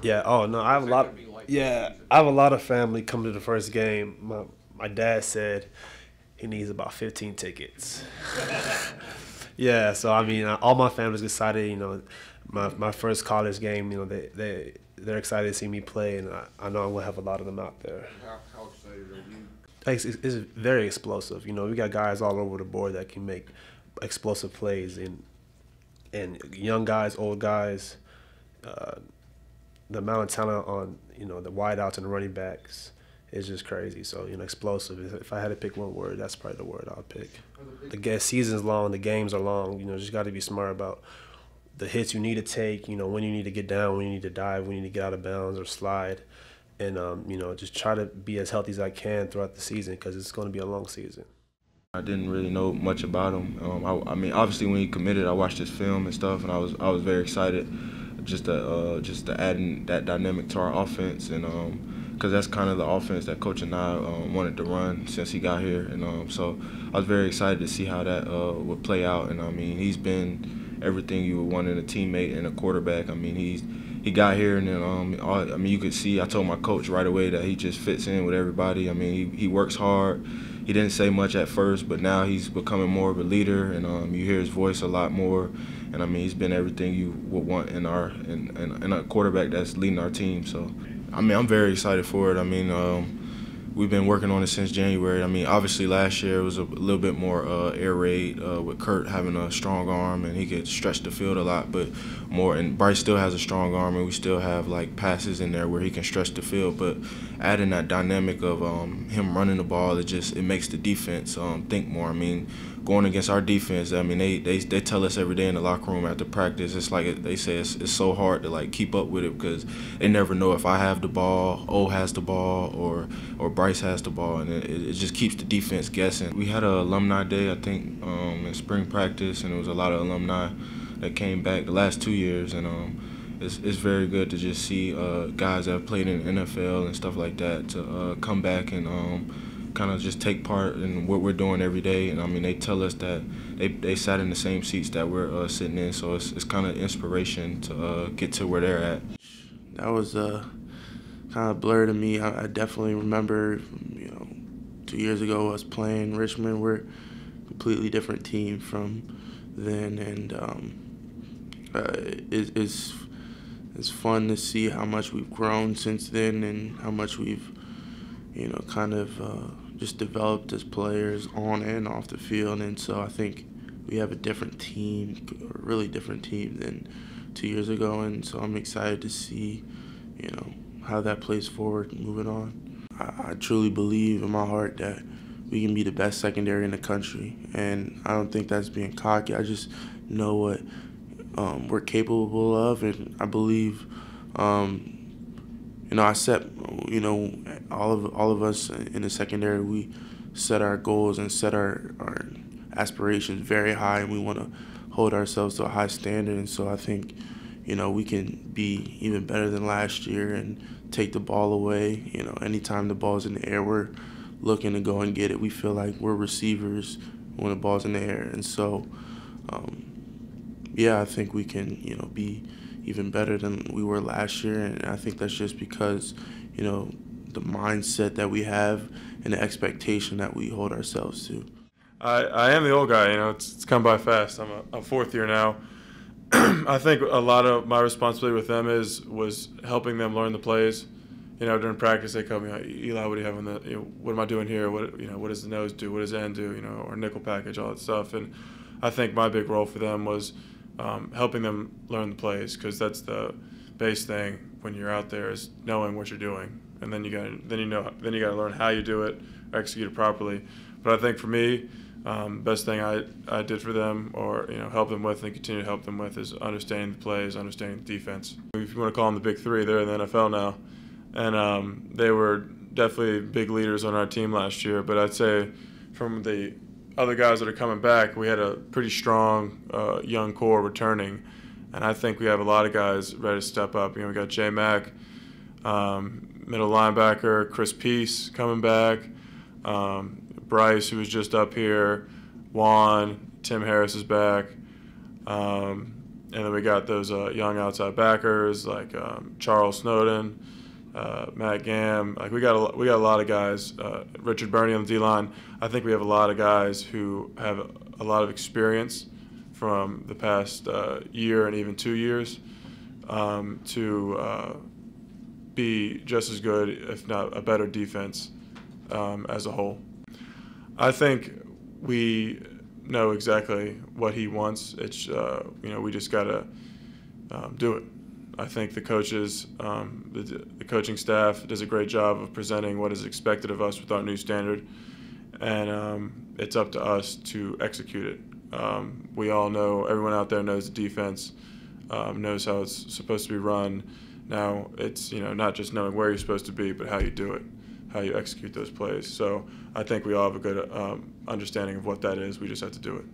Yeah. Oh no, I have a What's that lot. going to be like this Yeah, season? I have a lot of family coming to the first game. My dad said he needs about 15 tickets. Yeah. So I mean, all my family's excited. You know, my first college game. You know, they're excited to see me play, and I know I'm gonna have a lot of them out there. How excited are you? It's very explosive. You know, we got guys all over the board that can make explosive plays, and young guys, old guys. Uh, the amount of talent on the wideouts and the running backs is just crazy. So explosive. If I had to pick one word, that's probably the word I'll pick. The season's long, the games are long. Just got to be smart about the hits you need to take. When you need to get down, when you need to dive, when you need to get out of bounds or slide, and just try to be as healthy as I can throughout the season because it's going to be a long season. I didn't really know much about him. I mean, obviously when he committed, I watched his film and stuff, and I was very excited just to add in that dynamic to our offense, and because that's kind of the offense that Coach and I wanted to run since he got here, and so I was very excited to see how that would play out. And I mean, he's been everything you would want in a teammate and a quarterback. I mean, he got here, and then I mean, you could see. I told my coach right away that he just fits in with everybody. I mean, he works hard. He didn't say much at first, but now he's becoming more of a leader, and you hear his voice a lot more. And I mean, he's been everything you would want in a quarterback that's leading our team. So, I mean, I'm very excited for it. I mean, we've been working on it since January. I mean, obviously last year was a little bit more air raid with Kurt having a strong arm and he could stretch the field a lot, but more. And Bryce still has a strong arm and we still have like passes in there where he can stretch the field. But adding that dynamic of him running the ball, it makes the defense think more. I mean, going against our defense, I mean, they tell us every day in the locker room after practice, it's like they say it's so hard to like keep up with it because they never know if I have the ball, O has the ball, or Bryce has the ball, and it just keeps the defense guessing. We had an alumni day, I think, in spring practice, and there was a lot of alumni that came back the last 2 years, and it's very good to just see guys that have played in the NFL and stuff like that to come back and kind of just take part in what we're doing every day. And I mean, they tell us that they sat in the same seats that we're sitting in, so it's kind of inspiration to get to where they're at. That was kind of blur to me. I definitely remember, 2 years ago us playing Richmond. We're a completely different team from then, and it's fun to see how much we've grown since then and how much we've, kind of just developed as players on and off the field. And so I think we have a different team, a really different team than 2 years ago. And so I'm excited to see, how that plays forward moving on. I truly believe in my heart that we can be the best secondary in the country. And I don't think that's being cocky. I just know what we're capable of, and I believe, I set, all of us in the secondary, we set our goals and set our aspirations very high, and we want to hold ourselves to a high standard. And so I think, we can be even better than last year and take the ball away. Anytime the ball's in the air, we're looking to go and get it. We feel like we're receivers when the ball's in the air, and so. Yeah, I think we can, be even better than we were last year, and I think that's just because, the mindset that we have and the expectation that we hold ourselves to. I am the old guy, it's come by fast. I'm a fourth year now. I think a lot of my responsibility with them was helping them learn the plays. During practice they come, Eli, what do you have on the, what am I doing here? What does the nose do? What does the end do? Or nickel package, all that stuff. And I think my big role for them was helping them learn the plays, because that's the base thing when you're out there is knowing what you're doing, and then you got to learn how you do it, execute it properly. But I think for me, best thing I did for them, or help them with and continue to help them with, is understanding the plays, understanding the defense. If you want to call them the big three, they're in the NFL now, and they were definitely big leaders on our team last year. But I'd say from the other guys that are coming back, we had a pretty strong young core returning, and I think we have a lot of guys ready to step up. We got J Mack, middle linebacker, Chris Peace coming back, Bryce, who was just up here, Juan, Tim Harris is back, And then we got those young outside backers like Charles Snowden, Matt Gamm. Like we got a lot of guys. Richard Burney on the D-line. I think we have a lot of guys who have a lot of experience from the past year and even 2 years to be just as good, if not a better defense as a whole. I think we know exactly what he wants. It's we just gotta do it. I think the coaches, the coaching staff does a great job of presenting what is expected of us with our new standard, and it's up to us to execute it. We all know, everyone out there knows the defense, knows how it's supposed to be run. Now it's not just knowing where you're supposed to be, but how you do it, how you execute those plays. So I think we all have a good understanding of what that is. We just have to do it.